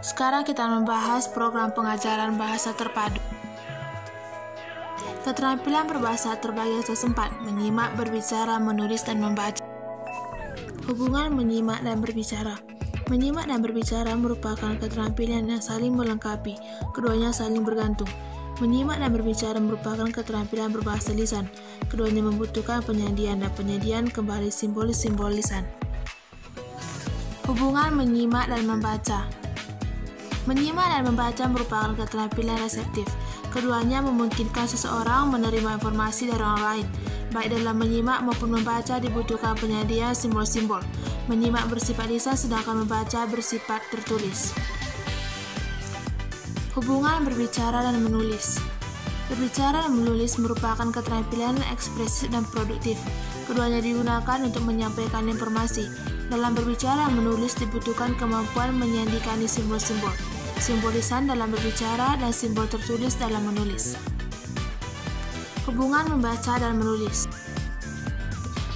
Sekarang kita membahas program pengajaran bahasa terpadu. Keterampilan berbahasa terbagi atas 4: menyimak, berbicara, menulis, dan membaca. Hubungan menyimak dan berbicara. Menyimak dan berbicara merupakan keterampilan yang saling melengkapi, keduanya saling bergantung. Menyimak dan berbicara merupakan keterampilan berbahasa lisan, keduanya membutuhkan penyajian dan penyajian kembali simbol-simbol lisan. Hubungan menyimak dan membaca. Menyimak dan membaca merupakan keterampilan reseptif. Keduanya memungkinkan seseorang menerima informasi dari orang lain. Baik dalam menyimak maupun membaca dibutuhkan penyediaan simbol-simbol. Menyimak bersifat lisan sedangkan membaca bersifat tertulis. Hubungan berbicara dan menulis. Berbicara dan menulis merupakan keterampilan ekspresif dan produktif. Keduanya digunakan untuk menyampaikan informasi. Dalam berbicara dan menulis dibutuhkan kemampuan menyandingkan simbol-simbol. Simbol lisan dalam berbicara dan simbol tertulis dalam menulis. Hubungan membaca dan menulis.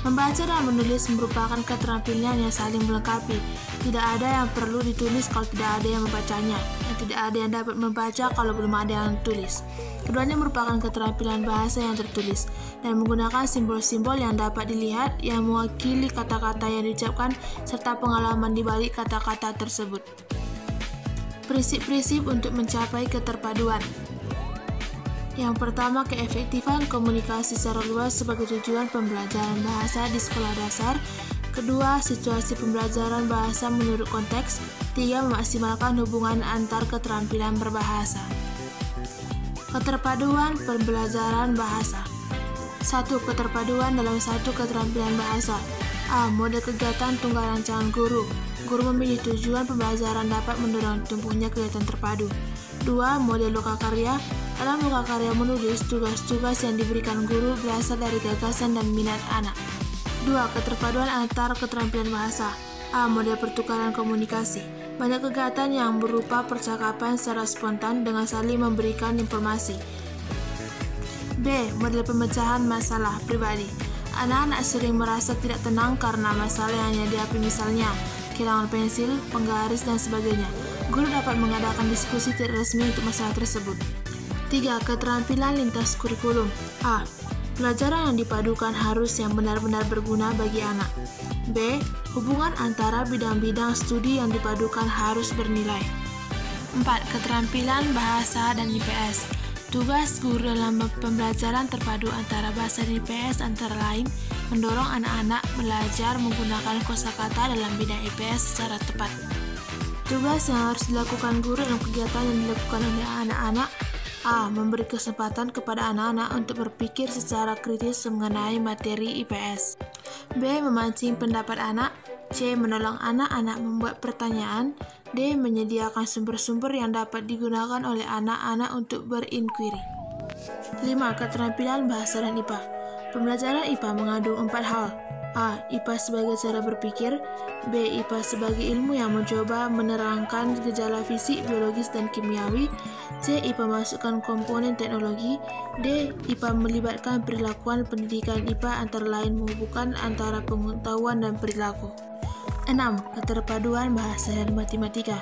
Membaca dan menulis merupakan keterampilan yang saling melengkapi. Tidak ada yang perlu ditulis kalau tidak ada yang membacanya, dan tidak ada yang dapat membaca kalau belum ada yang tulis. Keduanya merupakan keterampilan bahasa yang tertulis dan menggunakan simbol-simbol yang dapat dilihat yang mewakili kata-kata yang diucapkan serta pengalaman di balik kata-kata tersebut. Prinsip-prinsip untuk mencapai keterpaduan. Yang pertama, keefektifan komunikasi secara luas sebagai tujuan pembelajaran bahasa di sekolah dasar. Kedua, situasi pembelajaran bahasa menurut konteks. Tiga, memaksimalkan hubungan antar keterampilan berbahasa. Keterpaduan pembelajaran bahasa. 1. Keterpaduan dalam satu keterampilan bahasa. A. Model kegiatan tunggal rancangan guru. Guru memilih tujuan pembelajaran dapat mendorong tumbuhnya kegiatan terpadu. 2. Model lokakarya. Dalam lokakarya menulis, tugas-tugas yang diberikan guru berasal dari gagasan dan minat anak. 2. Keterpaduan antar keterampilan bahasa. A. Model pertukaran komunikasi. Banyak kegiatan yang berupa percakapan secara spontan dengan saling memberikan informasi. B. Model pemecahan masalah pribadi. Anak-anak sering merasa tidak tenang karena masalah yang dihadapi, misalnya kehilangan pensil, penggaris, dan sebagainya. Guru dapat mengadakan diskusi tidak resmi untuk masalah tersebut. 3. Keterampilan lintas kurikulum. A. Pelajaran yang dipadukan harus yang benar-benar berguna bagi anak. B. Hubungan antara bidang-bidang studi yang dipadukan harus bernilai. 4. Keterampilan bahasa dan IPS. Tugas guru dalam pembelajaran terpadu antara bahasa dan IPS antara lain mendorong anak-anak belajar menggunakan kosakata dalam bidang IPS secara tepat. Tugas yang harus dilakukan guru dalam kegiatan yang dilakukan oleh anak-anak. A. Memberi kesempatan kepada anak-anak untuk berpikir secara kritis mengenai materi IPS. B. Memancing pendapat anak. C. Menolong anak-anak membuat pertanyaan. D. Menyediakan sumber-sumber yang dapat digunakan oleh anak-anak untuk berinquiry. 5. Keterampilan bahasa dan IPA. Pembelajaran IPA mengandung 4 hal. A. IPA sebagai cara berpikir. B. IPA sebagai ilmu yang mencoba menerangkan gejala fisik, biologis, dan kimiawi. C. IPA masukkan komponen teknologi. D. IPA melibatkan perilakuan pendidikan. IPA antara lain menghubungkan antara pengetahuan dan perilaku. 6. Keterpaduan bahasa dan matematika.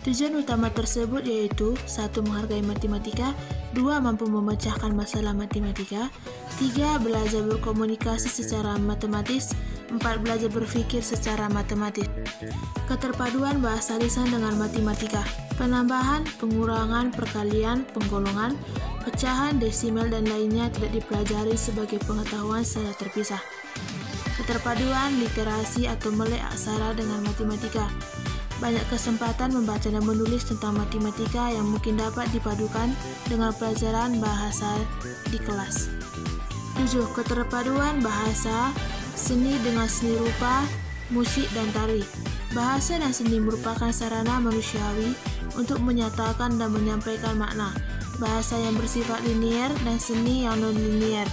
Tujuan utama tersebut yaitu 1. Menghargai matematika. 2. Mampu memecahkan masalah matematika. 3. Belajar berkomunikasi secara matematis. 4. Belajar berpikir secara matematis. Keterpaduan bahasa lisan dengan matematika. Penambahan, pengurangan, perkalian, penggolongan, pecahan, desimal, dan lainnya tidak dipelajari sebagai pengetahuan secara terpisah. Keterpaduan literasi atau melek aksara dengan matematika. Banyak kesempatan membaca dan menulis tentang matematika yang mungkin dapat dipadukan dengan pelajaran bahasa di kelas. 7. Keterpaduan bahasa, seni dengan seni rupa, musik, dan tari. Bahasa dan seni merupakan sarana manusiawi untuk menyatakan dan menyampaikan makna. Bahasa yang bersifat linier dan seni yang non-linier.